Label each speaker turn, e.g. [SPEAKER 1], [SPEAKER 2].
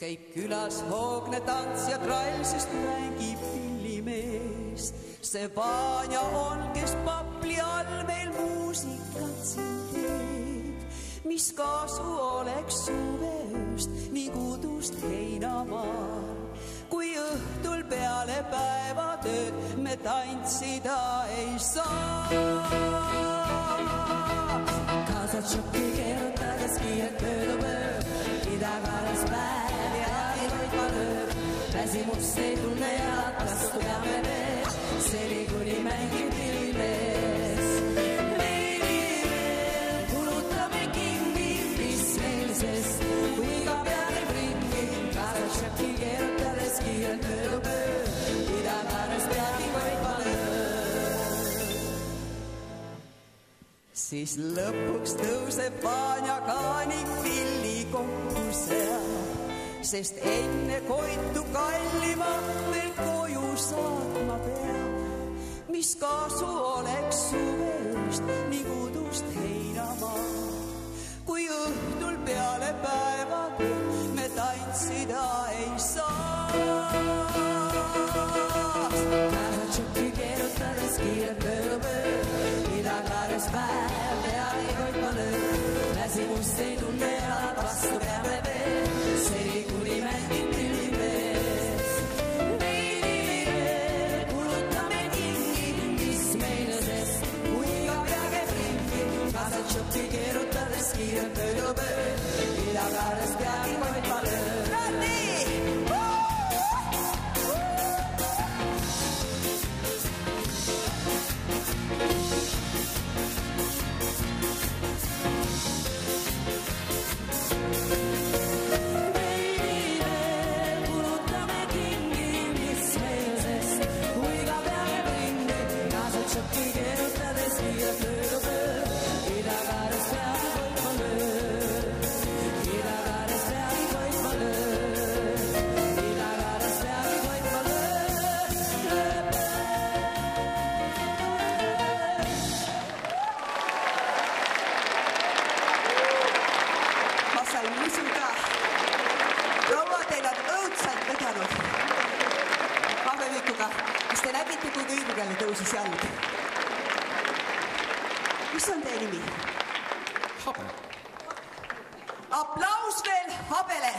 [SPEAKER 1] käib külas hoogne tants ja trall, sest mängib pillimees. See Vanja on, kes papli all meil muusikat siin teeb. Mis kasu oleks suvest ning udust heinamaal, kui õhtul peale päevatööd me tantsida ei saa. Kaasad šokki keerutades kiiret möödumööd, idagaras päev ja ahiroidma lööb. Väsimusse ei tunne ja vastu peame veel, seni kuni mängib pillimees. Meili veel kulutame kinni, mis meil sest, kui iga peale ringi. Kaasad šokki keerutades kiiret möödumööd, idagaras peagi hoidma lööb. Siis lõpuks tõuseb Vanja ka ning pilli kokku seab, sest enne Koitu kallima veel koju saatma peab. Mis kasu oleks suvest ning udust heinamaal, kui õhtul peale päevatööd me tantsida ei saa. Kaasad šokki keerutades kiiret möödumööd, idagares päev ja hoidma lööb. Väsimust ei tunne ja vastu peame veel, seni kuni mängib pillimees. Meili veel kulutame kingi, mis meile sest, kui iga pea käib ringi. Kaasad šokki keerutades kiiret möödumööd, idagares peagi hoidma lööb. Kas te nägite, kui kõrgele tõusis jalg? Mis on teie nimi?
[SPEAKER 2] Habele.
[SPEAKER 1] Aplaus veel Habele!